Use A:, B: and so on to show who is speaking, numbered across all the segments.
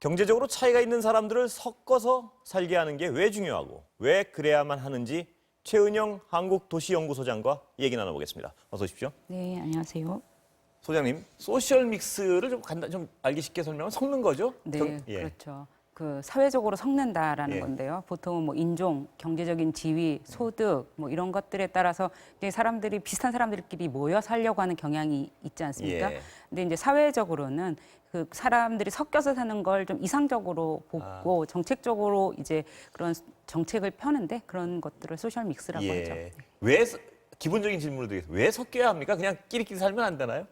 A: 경제적으로 차이가 있는 사람들을 섞어서 살게 하는 게 왜 중요하고 왜 그래야만 하는지 최은영 한국도시연구소장과 얘기 나눠보겠습니다. 어서 오십시오.
B: 네, 안녕하세요.
A: 소장님, 소셜 믹스를 좀 알기 쉽게 설명하면 섞는 거죠?
B: 네, 그렇죠. 그 사회적으로 섞는다라는
A: 예.
B: 건데요. 보통은 뭐 인종, 경제적인 지위, 소득 뭐 이런 것들에 따라서 이제 사람들이 비슷한 사람들끼리 모여 살려고 하는 경향이 있지 않습니까?
A: 예.
B: 근데 이제 사회적으로는 그 사람들이 섞여서 사는 걸 좀 이상적으로 보고 정책적으로 이제 그런 정책을 펴는데 그런 것들을 소셜 믹스라고 하죠.
A: 예. 왜 기본적인 질문을 드리겠습니다. 왜 섞여야 합니까? 그냥 끼리끼리 살면 안 되나요?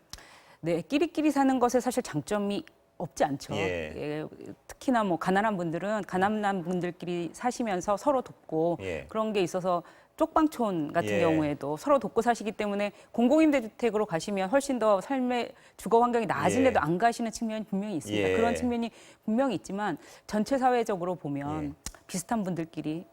B: 네, 끼리끼리 사는 것에 사실 장점이 없지 않죠.
A: 예.
B: 예, 특히나 뭐 가난한 분들은 가난한 분들끼리 사시면서 서로 돕고
A: 예.
B: 그런 게 있어서 쪽방촌 같은
A: 예.
B: 경우에도 서로 돕고 사시기 때문에 공공임대주택으로 가시면 훨씬 더 삶의 주거 환경이 나아진데도
A: 예.
B: 안 가시는 측면이 분명히 있습니다.
A: 예.
B: 그런 측면이 분명히 있지만 전체 사회적으로 보면
A: 예.
B: 비슷한 분들끼리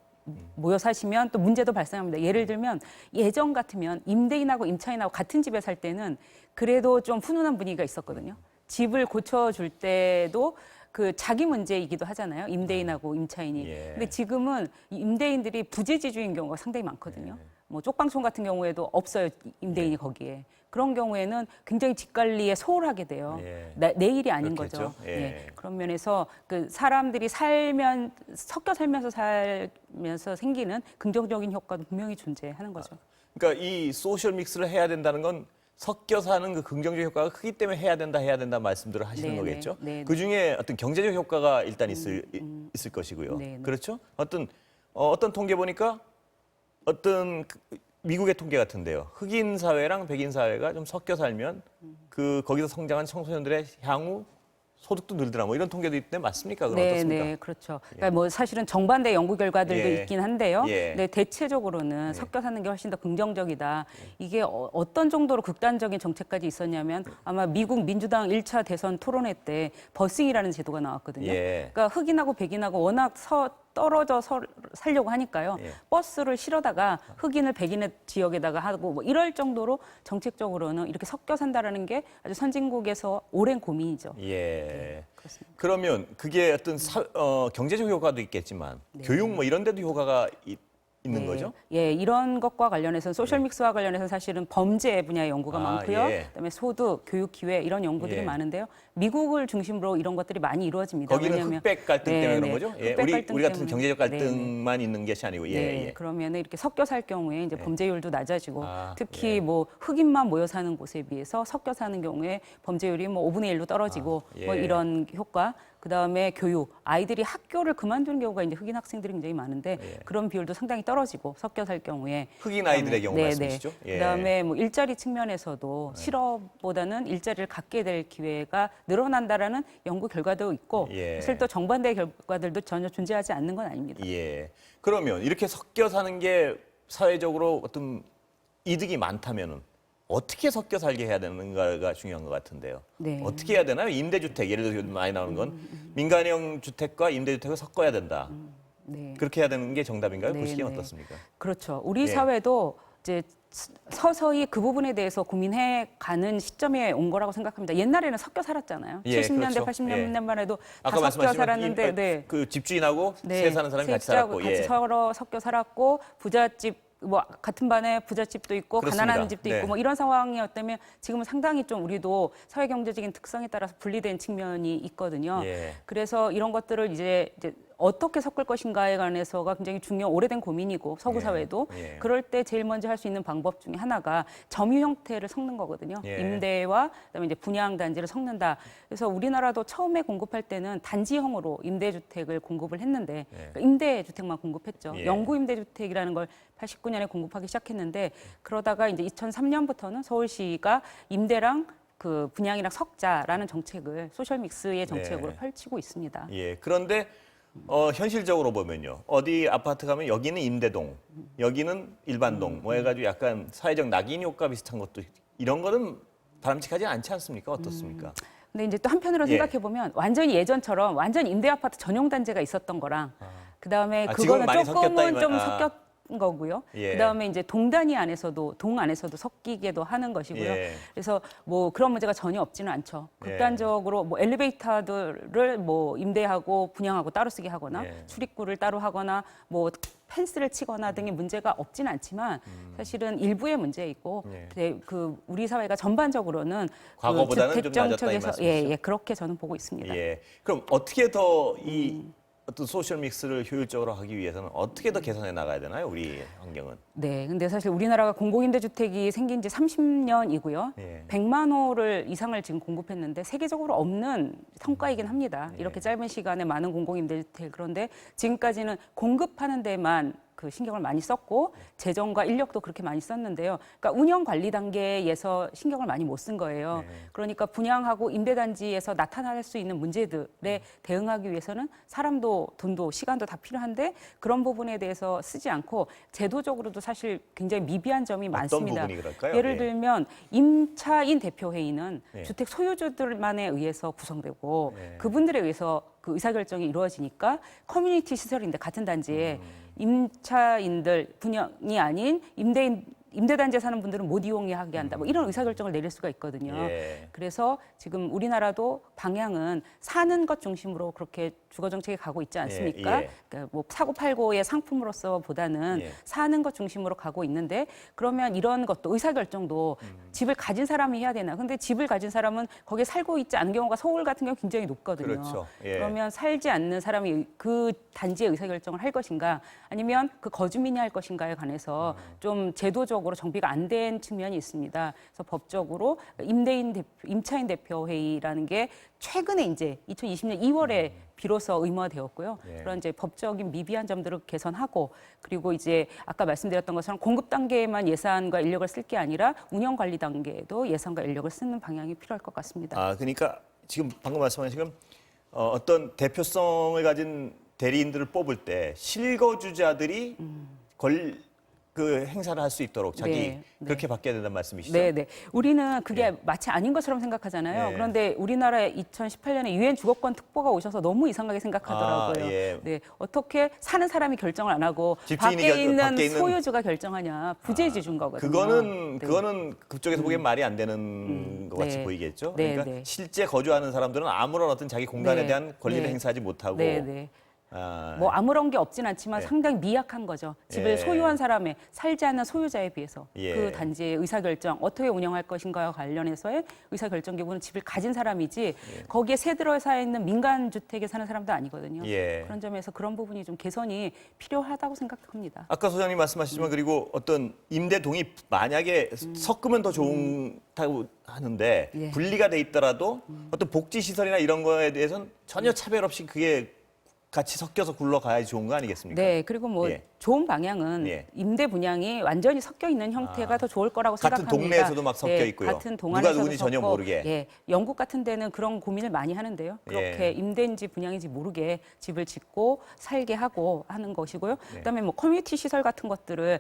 B: 모여 사시면 또 문제도 발생합니다. 예를 들면 예전 같으면 임대인하고 임차인하고 같은 집에 살 때는 그래도 좀 훈훈한 분위기가 있었거든요. 집을 고쳐줄 때도 그 자기 문제이기도 하잖아요. 임대인하고 임차인이.
A: 예.
B: 근데 지금은 임대인들이 부재지주인 경우가 상당히 많거든요. 뭐 쪽방촌 같은 경우에도 없어요. 임대인이 거기에. 그런 경우에는 굉장히 집 관리에 소홀하게 돼요.
A: 예.
B: 내 일이 아닌
A: 그렇겠죠.
B: 거죠.
A: 예.
B: 그런 면에서 그 사람들이 섞여 살면서 생기는 긍정적인 효과도 분명히 존재하는 거죠.
A: 그러니까 이 소셜 믹스를 해야 된다는 건 섞여 사는 그 긍정적 효과가 크기 때문에 해야 된다 말씀들을 하시는
B: 네네.
A: 거겠죠?
B: 네네.
A: 그중에 어떤 경제적 효과가 일단 있을 것이고요.
B: 네네.
A: 그렇죠? 어떤 통계 보니까 미국의 통계 같은데요. 흑인 사회랑 백인 사회가 좀 섞여 살면 거기서 성장한 청소년들의 향후 소득도 늘더라. 뭐 이런 통계도 있는데 맞습니까? 그건 어떻습니까?
B: 네, 그렇죠. 그러니까 뭐 사실은 정반대 연구 결과들도
A: 예.
B: 있긴 한데요.
A: 예.
B: 근데 대체적으로는 섞여 사는 게 훨씬 더 긍정적이다. 이게 어떤 정도로 극단적인 정책까지 있었냐면 아마 미국 민주당 1차 대선 토론회 때 버싱이라는 제도가 나왔거든요.
A: 예.
B: 그러니까 흑인하고 백인하고 워낙 떨어져 살려고 하니까요.
A: 예.
B: 버스를 실어다가 흑인을 백인의 지역에다가 하고 뭐 이럴 정도로 정책적으로는 이렇게 섞여 산다라는 게 아주 선진국에서 오랜 고민이죠.
A: 예.
B: 그렇습니다.
A: 그러면 그게 어떤 경제적 효과도 있겠지만 교육 뭐 이런 데도 효과가 있는 거죠?
B: 예, 이런 것과 관련해서는 소셜 믹스와 관련해서는 사실은 범죄 분야의 연구가 많고요.
A: 예.
B: 그다음에 소득, 교육 기회 이런 연구들이
A: 예.
B: 많은데요. 미국을 중심으로 이런 것들이 많이 이루어집니다.
A: 거기는
B: 왜냐하면
A: 흑백 갈등 때문에 그런
B: 네,
A: 거죠? 예.
B: 흑백 갈등
A: 우리 같은
B: 때문에.
A: 경제적
B: 네,
A: 갈등만 있는 것이 아니고, 예,
B: 네,
A: 예.
B: 그러면 이렇게 섞여 살 경우에 이제 범죄율도 낮아지고 특히
A: 예.
B: 뭐 흑인만 모여 사는 곳에 비해서 섞여 사는 경우에 범죄율이 뭐 5분의 1로 떨어지고
A: 예.
B: 뭐 이런 효과. 그다음에 교육, 아이들이 학교를 그만두는 경우가 이제 흑인 학생들이 굉장히 많은데
A: 예.
B: 그런 비율도 상당히 떨어지고 섞여 살 경우에
A: 흑인 아이들의 경우
B: 네,
A: 말씀이시죠?
B: 네.
A: 예.
B: 그다음에 뭐 일자리 측면에서도 실업보다는 일자리를 갖게 될 기회가 늘어난다라는 연구 결과도 있고
A: 예.
B: 사실 또 정반대 결과들도 전혀 존재하지 않는 건 아닙니다.
A: 예. 그러면 이렇게 섞여 사는 게 사회적으로 어떤 이득이 많다면은 어떻게 섞여 살게 해야 되는가가 중요한 것 같은데요.
B: 네.
A: 어떻게 해야 되나요? 임대주택, 예를 들어 많이 나오는 건 민간형 주택과 임대주택을 섞어야 된다.
B: 네.
A: 그렇게 해야 되는 게 정답인가요?
B: 네,
A: 보시기엔
B: 네.
A: 어떻습니까?
B: 그렇죠. 우리
A: 예.
B: 사회도 이제 서서히 그 부분에 대해서 고민해 가는 시점에 온 거라고 생각합니다. 옛날에는 섞여 살았잖아요.
A: 예,
B: 70년대,
A: 그렇죠.
B: 80년대만 해도 다
A: 아까
B: 섞여
A: 말씀하신
B: 살았는데, 네.
A: 그 집주인하고
B: 네.
A: 세 사는 사람이 같이
B: 세입자하고
A: 살았고,
B: 같이
A: 예.
B: 서로 섞여 살았고 부잣집 뭐 같은 반에 부잣집도 있고
A: 그렇습니다.
B: 가난한 집도
A: 네.
B: 있고 뭐 이런 상황이었다면 지금은 상당히 좀 우리도 사회 경제적인 특성에 따라서 분리된 측면이 있거든요.
A: 예.
B: 그래서 이런 것들을 이제 어떻게 섞을 것인가에 관해서가 굉장히 중요한 오래된 고민이고 서구
A: 예.
B: 사회도
A: 예.
B: 그럴 때 제일 먼저 할 수 있는 방법 중에 하나가 점유 형태를 섞는 거거든요.
A: 예.
B: 임대와 그다음에 이제 분양 단지를 섞는다. 그래서 우리나라도 처음에 공급할 때는 단지형으로 임대주택을 공급을 했는데 그러니까 임대주택만 공급했죠.
A: 예.
B: 영구 임대주택이라는 걸 89년에 공급하기 시작했는데 그러다가 이제 2003년부터는 서울시가 임대랑 그 분양이랑 섞자라는 정책을 소셜 믹스의 정책으로
A: 네.
B: 펼치고 있습니다.
A: 예. 그런데 현실적으로 보면요. 어디 아파트 가면 여기는 임대동, 여기는 일반동, 뭐 해가지고 약간 사회적 낙인 효과 비슷한 것도 이런 거는 바람직하지 않지 않습니까? 어떻습니까?
B: 근데 이제 또 한편으로
A: 예.
B: 생각해 보면 완전히 예전처럼 완전 임대 아파트 전용 단지가 있었던 거랑 그다음에
A: 지금은
B: 그거는
A: 많이
B: 조금은
A: 섞였다,
B: 좀
A: 아.
B: 거고요.
A: 예.
B: 그다음에 이제 동 단위 안에서도 동 안에서도 섞이게도 하는 것이고요.
A: 예.
B: 그래서 뭐 그런 문제가 전혀 없지는 않죠.
A: 예.
B: 극단적으로 뭐 엘리베이터들을 뭐 임대하고 분양하고 따로 쓰게 하거나
A: 예.
B: 출입구를 따로 하거나 뭐 펜스를 치거나 등의 문제가 없지는 않지만 사실은 일부의 문제이고
A: 예.
B: 그 우리 사회가 전반적으로는
A: 과거보다는
B: 그
A: 좀
B: 주택
A: 낮았다 이
B: 정책에서
A: 말씀이시죠?
B: 예, 그렇게 저는 보고 있습니다.
A: 예. 그럼 어떻게 더 이 어떤 소셜 믹스를 효율적으로 하기 위해서는 어떻게 더 개선해 나가야 되나요? 우리 환경은.
B: 네, 근데 사실 우리나라가 공공임대주택이 생긴 지 30년이고요.
A: 예.
B: 100만 호를 이상을 지금 공급했는데 세계적으로 없는 성과이긴 합니다.
A: 예.
B: 이렇게 짧은 시간에 많은 공공임대주택. 그런데 지금까지는 공급하는 데만 그 신경을 많이 썼고 재정과 인력도 그렇게 많이 썼는데요. 그러니까 운영 관리 단계에서 신경을 많이 못 쓴 거예요.
A: 네.
B: 그러니까 분양하고 임대단지에서 나타날 수 있는 문제들에 대응하기 위해서는 사람도 돈도 시간도 다 필요한데 그런 부분에 대해서 쓰지 않고 제도적으로도 사실 굉장히 미비한 점이
A: 어떤
B: 많습니다.
A: 부분이 그럴까요?
B: 예를
A: 예.
B: 들면 임차인 대표회의는
A: 예.
B: 주택 소유주들만에 의해서 구성되고
A: 예.
B: 그분들에 의해서 그 의사결정이 이루어지니까 커뮤니티 시설인데 같은 단지에 임차인들 분양이 아닌 임대단지에 사는 분들은 못 이용하게 한다. 뭐 이런 의사결정을 내릴 수가 있거든요.
A: 예.
B: 그래서 지금 우리나라도 방향은 사는 것 중심으로 그렇게 주거 정책이 가고 있지 않습니까?
A: 예.
B: 그러니까 뭐 사고 팔고의 상품으로서 보다는
A: 예.
B: 사는 것 중심으로 가고 있는데 그러면 이런 것도 의사결정도 집을 가진 사람이 해야 되나? 근데 집을 가진 사람은 거기에 살고 있지 않은 경우가 서울 같은 경우 굉장히 높거든요.
A: 그렇죠. 예.
B: 그러면 살지 않는 사람이 그 단지의 의사결정을 할 것인가 아니면 그 거주민이 할 것인가에 관해서 좀 제도적으로 정비가 안 된 측면이 있습니다. 그래서 법적으로 임차인 대표 회의라는 게 최근에 이제 2020년 2월에 비로소 의무화되었고요.
A: 예.
B: 그런 이제 법적인 미비한 점들을 개선하고 그리고 이제 아까 말씀드렸던 것처럼 공급 단계에만 예산과 인력을 쓸 게 아니라 운영 관리 단계에도 예산과 인력을 쓰는 방향이 필요할 것 같습니다.
A: 아, 그러니까 지금 방금 말씀하신 지금 어떤 대표성을 가진 대리인들을 뽑을 때 실거주자들이 그 행사를 할 수 있도록 자기
B: 네, 네.
A: 그렇게 바뀌어야 된다는 말씀이시죠?
B: 네, 네. 우리는 그게
A: 예.
B: 마치 아닌 것처럼 생각하잖아요.
A: 예.
B: 그런데 우리나라에 2018년에 유엔 주거권 특보가 오셔서 너무 이상하게 생각하더라고요.
A: 아, 예.
B: 네, 어떻게 사는 사람이 결정을 안 하고
A: 집주인이
B: 밖에 있는
A: 밖에 있는-
B: 소유주가 결정하냐? 부재지준 거거든요.
A: 그거는
B: 네.
A: 그거는 그쪽에서 보기엔 말이 안 되는 것 같이
B: 네.
A: 보이겠죠.
B: 네,
A: 그러니까
B: 네.
A: 실제 거주하는 사람들은 아무런 어떤 자기 공간에
B: 네.
A: 대한 권리를
B: 네.
A: 행사하지 못하고
B: 네, 네.
A: 아,
B: 뭐 아무런 게 없진 않지만
A: 예.
B: 상당히 미약한 거죠. 집을
A: 예.
B: 소유한 사람의 살지 않는 소유자에 비해서
A: 예.
B: 그 단지의 의사결정 어떻게 운영할 것인가와 관련해서의 의사결정 기구는 집을 가진 사람이지 거기에 새들어 사 있는 민간 주택에 사는 사람도 아니거든요.
A: 예.
B: 그런 점에서 그런 부분이 좀 개선이 필요하다고 생각합니다.
A: 아까 소장님 말씀하시지만 그리고 어떤 임대동이 만약에 섞으면 더 좋다고 하는데
B: 예.
A: 분리가 돼 있더라도 어떤 복지 시설이나 이런 거에 대해서는 전혀 차별 없이 그게 같이 섞여서 굴러가야지 좋은 거 아니겠습니까?
B: 네, 그리고 뭐
A: 예.
B: 좋은 방향은
A: 예.
B: 임대 분양이 완전히 섞여 있는 형태가 더 좋을 거라고
A: 같은
B: 생각합니다.
A: 동네에서도 막 섞여 있고요.
B: 같은
A: 누가
B: 동안에서도
A: 누군지 전혀
B: 섞고,
A: 모르게.
B: 예, 영국 같은 데는 그런 고민을 많이 하는데요. 그렇게
A: 예.
B: 임대인지 분양인지 모르게 집을 짓고 살게 하고 하는 것이고요.
A: 네.
B: 그다음에 뭐 커뮤니티 시설 같은 것들을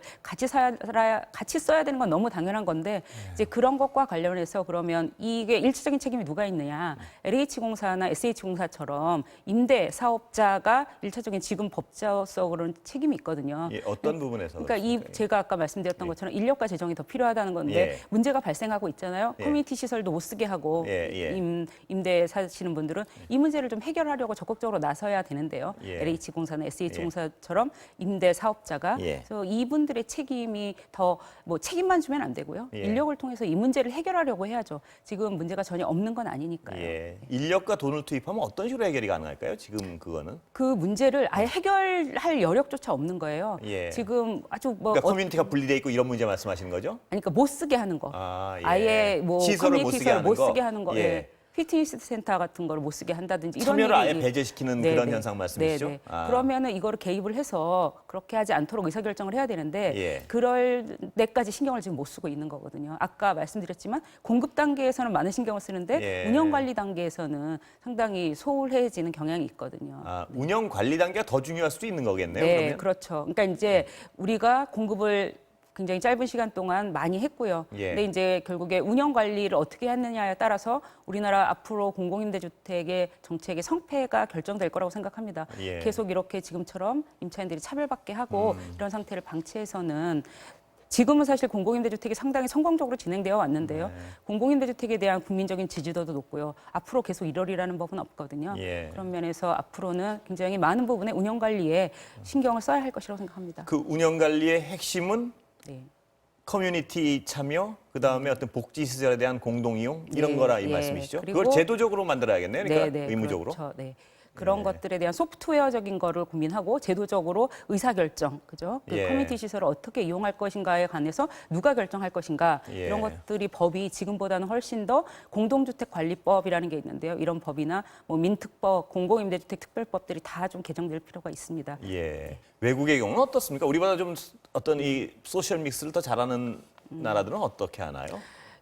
B: 같이 써야 되는 건 너무 당연한 건데
A: 네.
B: 이제 그런 것과 관련해서 그러면 이게 일차적인 책임이 누가 있느냐? LH공사나 SH공사처럼 임대 사업자가 일차적인 지금 법적으로는 책임이 있거든요.
A: 예, 어떤 부분에서
B: 그러니까
A: 그렇습니까?
B: 제가 아까 말씀드렸던 것처럼 인력과 재정이 더 필요하다는 건데
A: 예.
B: 문제가 발생하고 있잖아요.
A: 예.
B: 커뮤니티 시설도 못 쓰게 하고
A: 예, 예.
B: 임대 사시는 분들은 이 문제를 좀 해결하려고 적극적으로 나서야 되는데요.
A: 예.
B: LH공사나 SH공사처럼 임대 사업자가
A: 예.
B: 그래서 이분들의 책임이 더 뭐 책임만 주면 안 되고요.
A: 예.
B: 인력을 통해서 이 문제를 해결하려고 해야죠. 지금 문제가 전혀 없는 건 아니니까요.
A: 예. 인력과 돈을 투입하면 어떤 식으로 해결이 가능할까요? 지금 그거는?
B: 그 문제를 아예 해결할 여력조차 없는 거예요.
A: 예.
B: 지금 아주 뭐
A: 그러니까 커뮤니티가 분리돼 있고 이런 문제 말씀하시는 거죠?
B: 아니, 그러니까 못 쓰게 하는 거.
A: 아, 예.
B: 아예 뭐
A: 시설을 못
B: 커뮤니티
A: 쓰게
B: 시설
A: 하는
B: 못
A: 거?
B: 쓰게 하는 거.
A: 예.
B: 예. 피트니스 센터 같은 거를 못 쓰게 한다든지 이런
A: 참여를 아예
B: 일이
A: 배제시키는
B: 네,
A: 그런
B: 네.
A: 현상 말씀이시죠?
B: 네, 네.
A: 아.
B: 그러면은 이거를 개입을 해서 그렇게 하지 않도록 의사결정을 해야 되는데
A: 예.
B: 그럴 때까지 신경을 지금 못 쓰고 있는 거거든요. 아까 말씀드렸지만 공급 단계에서는 많은 신경을 쓰는데
A: 예.
B: 운영 관리 단계에서는 상당히 소홀해지는 경향이 있거든요.
A: 아, 운영 관리 단계가 더 중요할 수도 있는 거겠네요.
B: 네,
A: 그러면?
B: 그렇죠. 그러니까 이제 우리가 공급을 굉장히 짧은 시간 동안 많이 했고요.
A: 예.
B: 근데 이제 결국에 운영 관리를 어떻게 했느냐에 따라서 우리나라 앞으로 공공임대주택의 정책의 성패가 결정될 거라고 생각합니다.
A: 예.
B: 계속 이렇게 지금처럼 임차인들이 차별받게 하고 이런 상태를 방치해서는 지금은 사실 공공임대주택이 상당히 성공적으로 진행되어 왔는데요. 공공임대주택에 대한 국민적인 지지도도 높고요. 앞으로 계속 이러리라는 법은 없거든요.
A: 예.
B: 그런 면에서 앞으로는 굉장히 많은 부분에 운영 관리에 신경을 써야 할 것이라고 생각합니다.
A: 그 운영 관리의 핵심은
B: 네.
A: 커뮤니티 참여, 그 다음에 어떤 복지 시설에 대한 공동 이용 이런
B: 예,
A: 거라 이
B: 예.
A: 말씀이시죠?
B: 그리고-
A: 그걸 제도적으로 만들어야겠네요. 그러니까 의무적으로.
B: 그렇죠. 네. 그런 것들에 대한 소프트웨어적인 거를 고민하고 제도적으로 의사결정, 그죠? 그
A: 예.
B: 커뮤니티 시설을 어떻게 이용할 것인가에 관해서 누가 결정할 것인가
A: 예.
B: 이런 것들이 법이 지금보다는 훨씬 더 공동주택관리법이라는 게 있는데요. 이런 법이나 뭐 민특법, 공공임대주택 특별법들이 다 좀 개정될 필요가 있습니다.
A: 예. 외국의 경우는 어떻습니까? 우리보다 좀 어떤 이 소셜 믹스를 더 잘하는 나라들은 어떻게 하나요?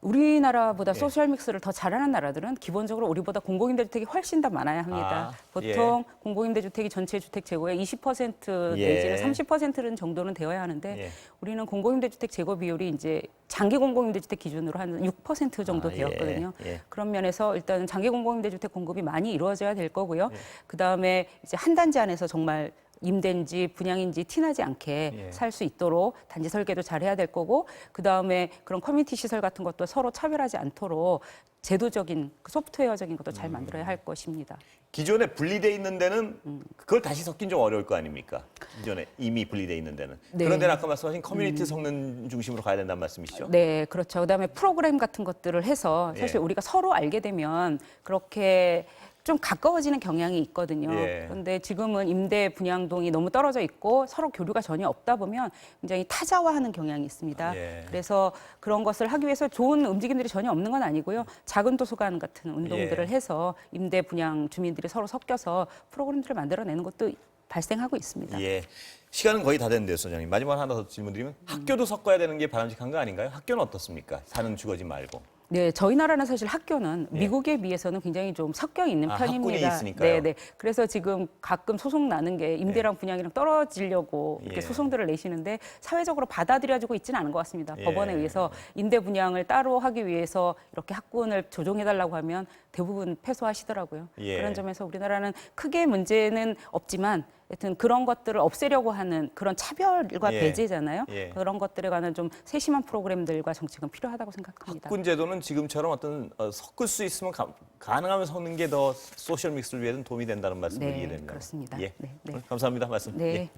B: 우리나라보다
A: 예.
B: 소셜 믹스를 더 잘하는 나라들은 기본적으로 우리보다 공공임대주택이 훨씬 더 많아야 합니다. 보통 공공임대주택이 전체 주택 재고의 20%
A: 예.
B: 내지는 30%는 정도는 되어야 하는데
A: 예.
B: 우리는 공공임대주택 재고 비율이 이제 장기 공공임대주택 기준으로 한 6% 정도
A: 아, 예.
B: 되었거든요.
A: 예.
B: 그런 면에서 일단은 장기 공공임대주택 공급이 많이 이루어져야 될 거고요. 그 다음에 이제 한 단지 안에서 정말 임대인지 분양인지 티나지 않게
A: 예.
B: 살 수 있도록 단지 설계도 잘 해야 될 거고 그다음에 그런 커뮤니티 시설 같은 것도 서로 차별하지 않도록 제도적인 그 소프트웨어적인 것도 잘 만들어야 할 것입니다.
A: 기존에 분리돼 있는 데는 그걸 다시 섞긴 좀 어려울 거 아닙니까? 기존에 이미 분리돼 있는 데는.
B: 네.
A: 그런 데는 아까 말씀하신 커뮤니티 성능 중심으로 가야 된다는 말씀이시죠?
B: 네, 그렇죠. 그다음에 프로그램 같은 것들을 해서 사실
A: 예.
B: 우리가 서로 알게 되면 그렇게 좀 가까워지는 경향이 있거든요.
A: 예.
B: 그런데 지금은 임대 분양동이 너무 떨어져 있고 서로 교류가 전혀 없다 보면 굉장히 타자화하는 경향이 있습니다.
A: 예.
B: 그래서 그런 것을 하기 위해서 좋은 움직임들이 전혀 없는 건 아니고요. 작은 도서관 같은 운동들을
A: 예.
B: 해서 임대 분양 주민들이 서로 섞여서 프로그램들을 만들어내는 것도 발생하고 있습니다.
A: 예. 시간은 거의 다 됐는데요, 소장님. 마지막 하나 더 질문드리면 학교도 섞어야 되는 게 바람직한 거 아닌가요? 학교는 어떻습니까? 사는 주거지 말고.
B: 네, 저희 나라는 사실 학교는
A: 예.
B: 미국에 비해서는 굉장히 좀 섞여 있는
A: 아,
B: 편입니다.
A: 학군이 있으니까요.
B: 네, 네. 그래서 지금 가끔 소송 나는 게 임대랑 분양이랑 떨어지려고 이렇게
A: 예.
B: 소송들을 내시는데 사회적으로 받아들여지고 있지는 않은 것 같습니다.
A: 예.
B: 법원에 의해서 임대 분양을 따로 하기 위해서 이렇게 학군을 조정해달라고 하면 대부분 패소하시더라고요.
A: 예.
B: 그런 점에서 우리나라는 크게 문제는 없지만 하여튼 그런 것들을 없애려고 하는 그런 차별과
A: 예.
B: 배제잖아요.
A: 예.
B: 그런 것들에 관한 좀 세심한 프로그램들과 정책은 필요하다고 생각합니다.
A: 학군 제도는 지금처럼 어떤 섞을 수 있으면 가능하면 섞는 게 더 소셜 믹스를 위해서는 도움이 된다는 말씀을
B: 네,
A: 이해됩니다.
B: 그렇습니다.
A: 예.
B: 네, 네.
A: 오늘 감사합니다. 말씀.
B: 네.
A: 예.